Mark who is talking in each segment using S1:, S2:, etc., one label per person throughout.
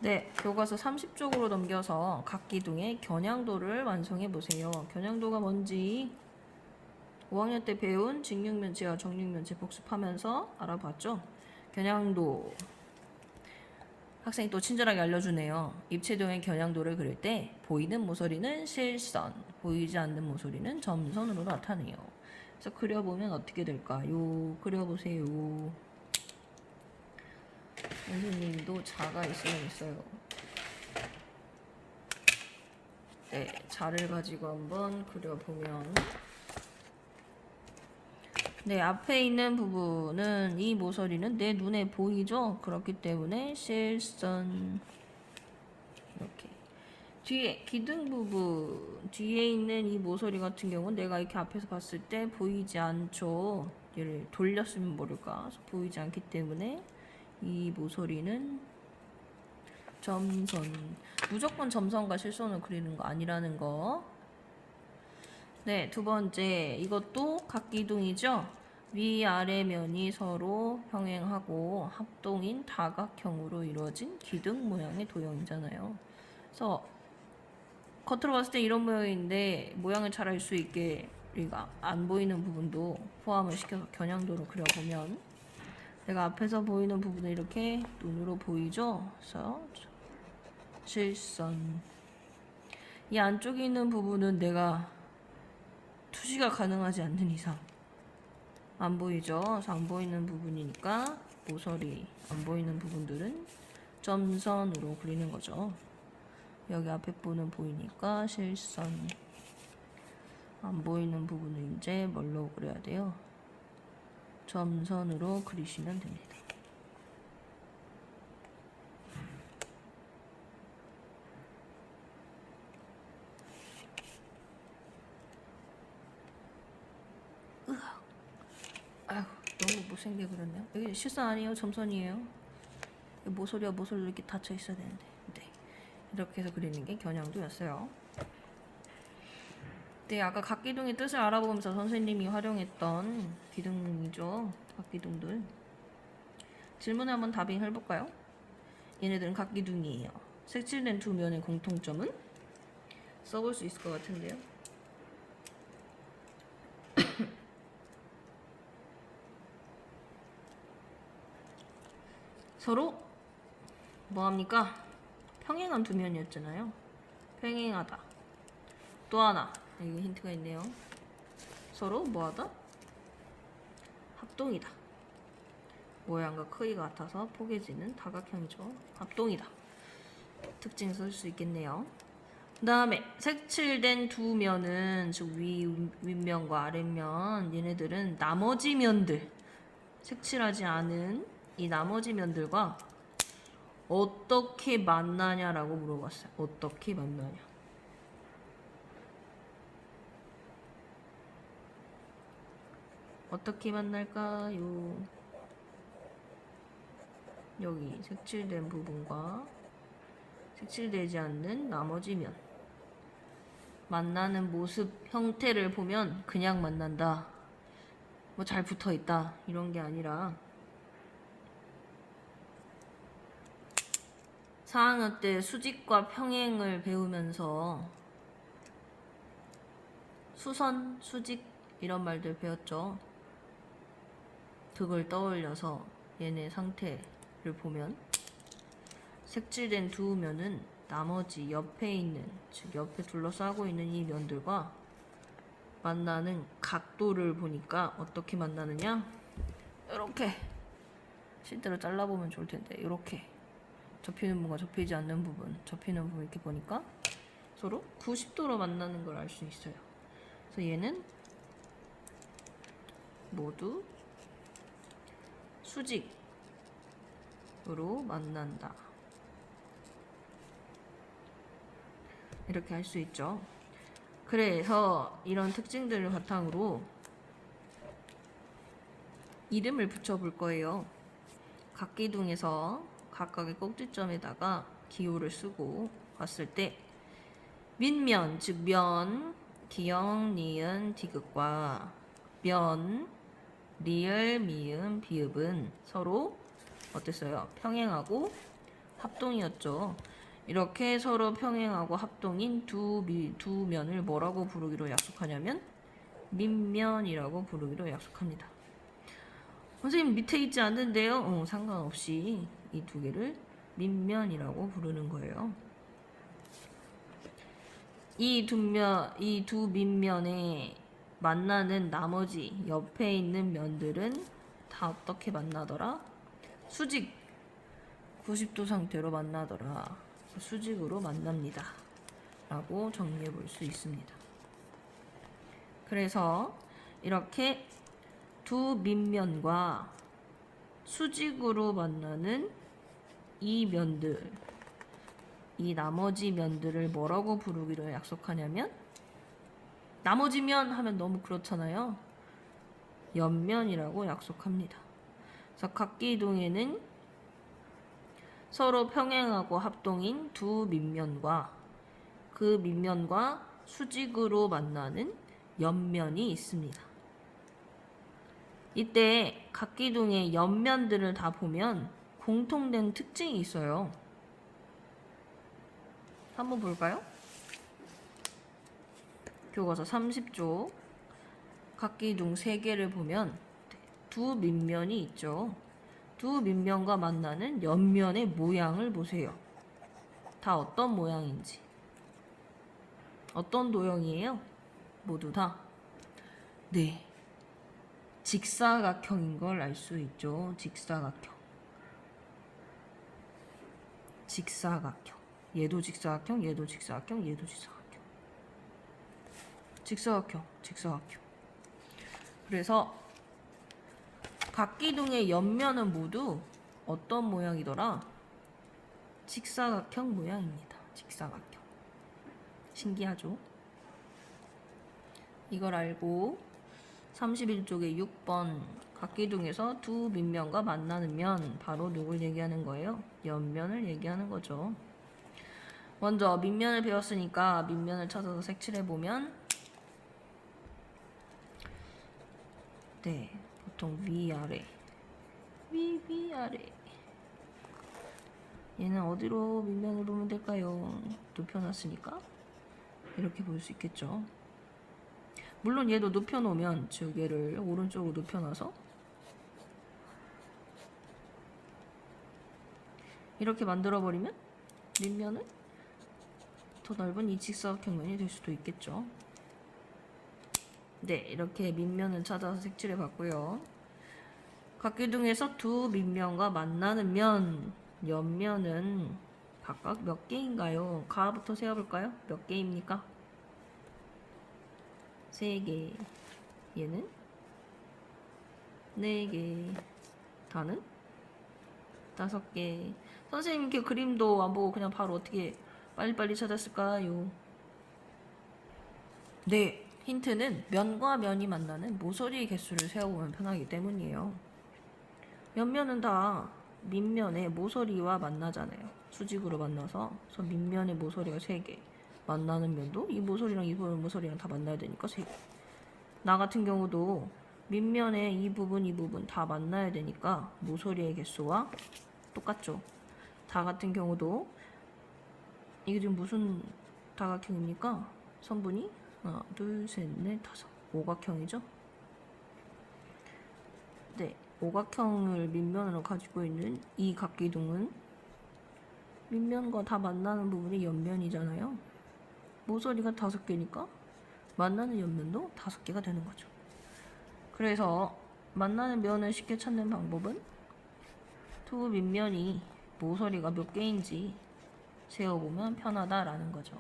S1: 네, 교과서 30쪽으로 넘겨서 각 기둥의 겨냥도를 완성해 보세요. 겨냥도가 뭔지 5학년 때 배운 직육면체와 정육면체 복습하면서 알아봤죠? 겨냥도. 학생이 또 친절하게 알려주네요. 입체도형의 겨냥도를 그릴 때 보이는 모서리는 실선, 보이지 않는 모서리는 점선으로 나타내요. 그래서 그려보면 어떻게 될까요? 그려보세요. 선생님도 자가 있으면 있어요. 네, 자를 가지고 한번 그려보면 네, 앞에 있는 부분은 이 모서리는 내 눈에 보이죠? 그렇기 때문에 실선 이렇게 뒤에 기둥 부분 뒤에 있는 이 모서리 같은 경우는 내가 이렇게 앞에서 봤을 때 보이지 않죠? 얘를 돌렸으면 모를까? 그래서 보이지 않기 때문에 이 모서리는 점선. 무조건 점선과 실선을 그리는 거 아니라는 거. 네, 두 번째. 이것도 각기둥이죠? 위아래 면이 서로 평행하고 합동인 다각형으로 이루어진 기둥 모양의 도형이잖아요. 그래서 겉으로 봤을 때 이런 모양인데 모양을 잘 알 수 있게 우리가 안 보이는 부분도 포함을 시켜서 겨냥도로 그려보면 내가 앞에서 보이는 부분은 이렇게 눈으로 보이죠? 그래서 실선. 이 안쪽에 있는 부분은 내가 투시가 가능하지 않는 이상 안 보이죠? 그래서 안 보이는 부분이니까 모서리 안 보이는 부분들은 점선으로 그리는 거죠. 여기 앞에 부분은 보이니까 실선. 안 보이는 부분은 이제 뭘로 그려야 돼요? 점선으로 그리시면 됩니다. 아휴, 너무 못생겨 그렸네요. 여기 실선 아니에요? 점선이에요. 모서리와 모서리 이렇게 닫혀 있어야 되는데. 네. 이렇게 해서 그리는 게 겨냥도였어요. 네, 아까 각기둥의 뜻을 알아보면서 선생님이 활용했던 기둥이죠. 각기둥들. 질문을 한번 답을 해볼까요? 얘네들은 각기둥이에요. 색칠된 두 면의 공통점은? 써볼 수 있을 것 같은데요. 서로 뭐합니까? 평행한 두 면이었잖아요. 평행하다. 또 하나, 여기 힌트가 있네요. 서로 뭐하다? 합동이다. 모양과 크기가 같아서 포개지는 다각형이죠. 합동이다. 특징 쓸 수 있겠네요. 그 다음에 색칠된 두 면은 즉 윗면과 아랫면 얘네들은 나머지 면들 색칠하지 않은 이 나머지 면들과 어떻게 만나냐라고 물어봤어요. 어떻게 만나냐. 어떻게 만날까요? 여기 색칠된 부분과 색칠되지 않는 나머지 면 만나는 모습 형태를 보면 그냥 만난다. 뭐 잘 붙어 있다. 이런 게 아니라 4학년 때 수직과 평행을 배우면서 수선, 수직 이런 말들 배웠죠. 그걸 떠올려서 얘네 상태를 보면 색칠된 두 면은 나머지 옆에 있는, 즉 옆에 둘러싸고 있는 이 면들과 만나는 각도를 보니까 어떻게 만나느냐? 이렇게 실제로 잘라보면 좋을 텐데 이렇게 접히는 부분과 접히지 않는 부분, 접히는 부분 이렇게 보니까 서로 90도로 만나는 걸 알 수 있어요. 그래서 얘는 모두 수직으로 만난다. 이렇게 할 수 있죠. 그래서 이런 특징들을 바탕으로 이름을 붙여볼 거예요. 각기둥에서 각각의 꼭지점에다가 기호를 쓰고 봤을 때 윗면, 즉 면, 기역, 니은, 디귿과 면, 리을, 미음, 비읍은 서로 어땠어요? 평행하고 합동이었죠. 이렇게 서로 평행하고 합동인 두 면을 뭐라고 부르기로 약속하냐면 밑면이라고 부르기로 약속합니다. 선생님 밑에 있지 않는데요? 상관없이 이 두 개를 밑면이라고 부르는 거예요. 이 두 밑면에 만나는 나머지 옆에 있는 면들은 다 어떻게 만나더라? 수직 90도 상태로 만나더라. 수직으로 만납니다. 라고 정리해 볼 수 있습니다. 그래서 이렇게 두 밑면과 수직으로 만나는 이 면들, 이 나머지 면들을 뭐라고 부르기로 약속하냐면, 나머지 면 하면 너무 그렇잖아요. 옆면이라고 약속합니다. 그래서 각기둥에는 서로 평행하고 합동인 두 밑면과 그 밑면과 수직으로 만나는 옆면이 있습니다. 이때 각기둥의 옆면들을 다 보면 공통된 특징이 있어요. 한번 볼까요? 교과서 30쪽 각기둥 3개를 보면 두 밑면이 있죠. 두 밑면과 만나는 옆면의 모양을 보세요. 다 어떤 모양인지. 어떤 도형이에요? 모두 다? 네. 직사각형인 걸 알 수 있죠. 직사각형. 직사각형. 얘도 직사각형, 얘도 직사각형, 얘도 직사각형. 직사각형, 직사각형. 그래서 각기둥의 옆면은 모두 어떤 모양이더라? 직사각형 모양입니다. 직사각형. 신기하죠? 이걸 알고 31쪽에 6번 각기둥에서 두 밑면과 만나는 면, 바로 누굴 얘기하는 거예요? 옆면을 얘기하는 거죠. 먼저 밑면을 배웠으니까 밑면을 찾아서 색칠해보면, 네, 보통 위아래, 위아래. 얘는 어디로 밑면을 보면 될까요? 눕혀놨으니까 이렇게 볼 수 있겠죠. 물론 얘도 눕혀놓으면, 즉 얘를 오른쪽으로 눕혀놔서 이렇게 만들어버리면 밑면은 더 넓은 이 직사각형면이 될 수도 있겠죠. 네, 이렇게 밑면을 찾아서 색칠해 봤고요. 각기둥에서 두 밑면과 만나는 면, 옆면은 각각 몇 개인가요? 가부터 세어볼까요? 몇 개입니까? 3개. 얘는 4개. 다는 5개. 선생님 이렇게 그림도 안 보고 그냥 바로 어떻게 빨리빨리 찾았을까요? 네, 힌트는 면과 면이 만나는 모서리의 개수를 세어보면 편하기 때문이에요. 옆면은 다 밑면의 모서리와 만나잖아요. 수직으로 만나서. 그래서 밑면의 모서리가 3개. 만나는 면도 이 모서리랑 이 모서리랑 다 만나야 되니까 3개. 나 같은 경우도 밑면의 이 부분 다 만나야 되니까 모서리의 개수와 똑같죠. 다 같은 경우도 이게 지금 무슨 다각형입니까? 선분이 하나, 둘, 셋, 넷, 다섯. 오각형이죠? 네, 오각형을 밑면으로 가지고 있는 이 각기둥은 밑면과 다 만나는 부분이 옆면이잖아요. 모서리가 5개니까 만나는 옆면도 5개가 되는 거죠. 그래서 만나는 면을 쉽게 찾는 방법은 두 밑면이 모서리가 몇 개인지 세어보면 편하다라는 거죠.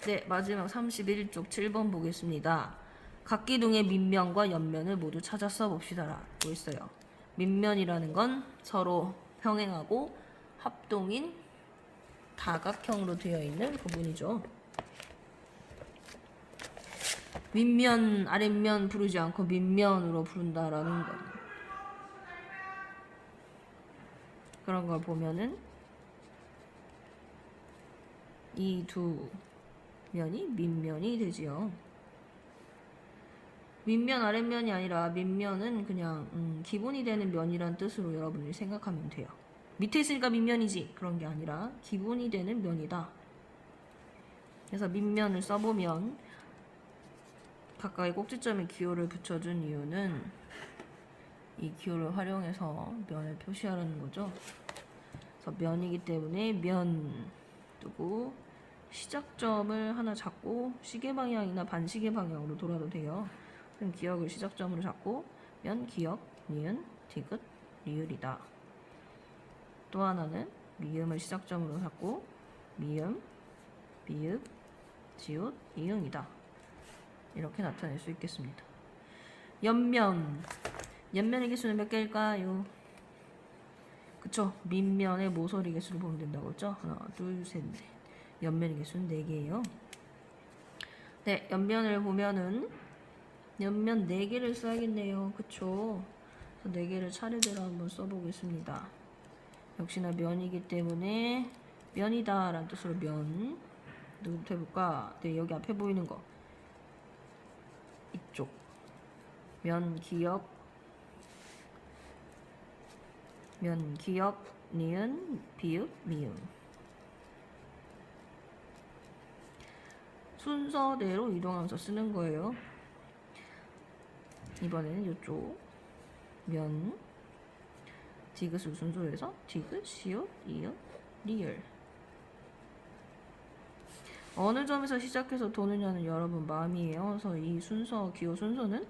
S1: 네, 마지막 31쪽 7번 보겠습니다. 각기둥의 밑면과 옆면을 모두 찾아 써봅시다라고 있어요. 밑면이라는 건 서로 평행하고 합동인 다각형으로 되어 있는 부분이죠. 윗면, 아랫면 부르지 않고 밑면으로 부른다라는 것. 그런 걸 보면은 이 두 면이 밑면이 되지요. 윗면 아랫면이 아니라 밑면은 그냥 기본이 되는 면이란 뜻으로 여러분들이 생각하면 돼요. 밑에 있으니까 밑면이지 그런 게 아니라 기본이 되는 면이다. 그래서 밑면을 써보면 가까이 꼭지점에 기호를 붙여준 이유는 이 기호를 활용해서 면을 표시하라는 거죠. 그래서 면이기 때문에 면 두고 시작점을 하나 잡고 시계 방향이나 반시계 방향으로 돌아도 돼요. 그럼 기역을 시작점으로 잡고 면, 기역, 니은, 디귿, 리을이다. 또 하나는 미음을 시작점으로 잡고 미음, 비읍, 지읒, 이응이다. 이렇게 나타낼 수 있겠습니다. 옆면. 옆면의 개수는 몇 개일까요? 그쵸? 밑면의 모서리 개수를 보면 된다고 했죠? 하나, 둘, 셋, 넷. 옆면의 개수는 4개예요. 네, 옆면을 보면은 옆면 4개를 써야겠네요. 그쵸? 그래서 4개를 차례대로 한번 써보겠습니다. 역시나 면이기 때문에 면이다 라는 뜻으로 면. 누구부터 해볼까? 네, 여기 앞에 보이는 거. 이쪽. 면, 기역, 니은, 비읍, 미음. 순서대로 이동하면서 쓰는 거예요. 이번에는 이쪽 면 디귿을 순서로 해서 디귿, 시옷, 이읒, 리을. 어느 점에서 시작해서 도느냐는 여러분 마음이에요. 그래서 이 순서, 기호 순서는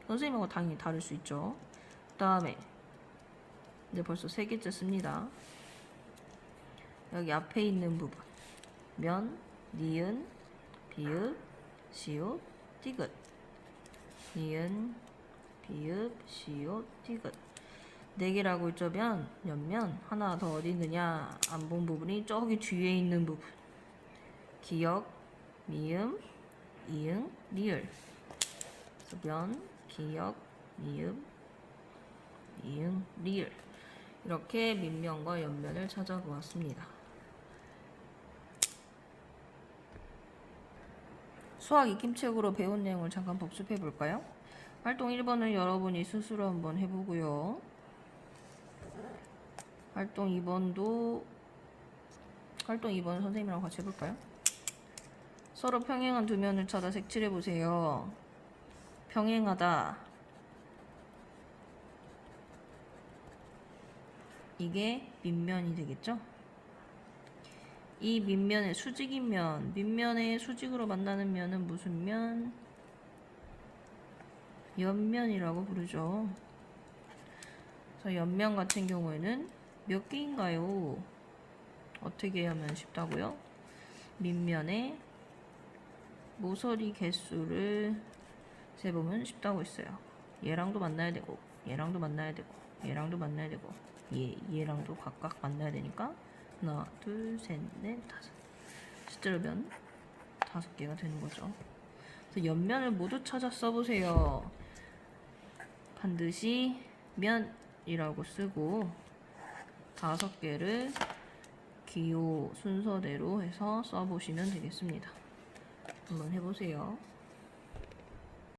S1: 선생님하고 당연히 다를 수 있죠. 그 다음에 이제 벌써 3개째 씁니다. 여기 앞에 있는 부분 면, 니은, 비읍, 시옷, 디귿. 니은, 비읍, 시옷, 디귿. 4개라고 했죠. 면, 옆면. 하나 더 어디 있느냐? 안 본 부분이 저기 뒤에 있는 부분. 기역, 미음, 이응, 리을. 그래서 면, 기역, 미음, 이응, 리을. 이렇게 밑면과 옆면을 찾아보았습니다. 수학 익힘책으로 배운 내용을 잠깐 복습해 볼까요? 활동 1번은 여러분이 스스로 한번 해보고요. 활동 2번은 선생님이랑 같이 해볼까요? 서로 평행한 두 면을 찾아 색칠해 보세요. 평행하다. 이게 밑면이 되겠죠? 이 밑면의 수직인 면, 밑면의 수직으로 만나는 면은 무슨 면? 옆면이라고 부르죠. 그래서 옆면 같은 경우에는 몇 개인가요? 어떻게 하면 쉽다고요? 밑면의 모서리 개수를 세보면 쉽다고 했어요. 얘랑도 만나야 되고, 얘랑도 만나야 되고, 얘랑도 만나야 되고, 얘랑도 각각 만나야 되니까 하나, 둘, 셋, 넷, 다섯. 실제로 면 5개가 되는 거죠. 그래서 옆면을 모두 찾아 써보세요. 반드시 면이라고 쓰고 5개를 기호 순서대로 해서 써보시면 되겠습니다. 한번 해보세요.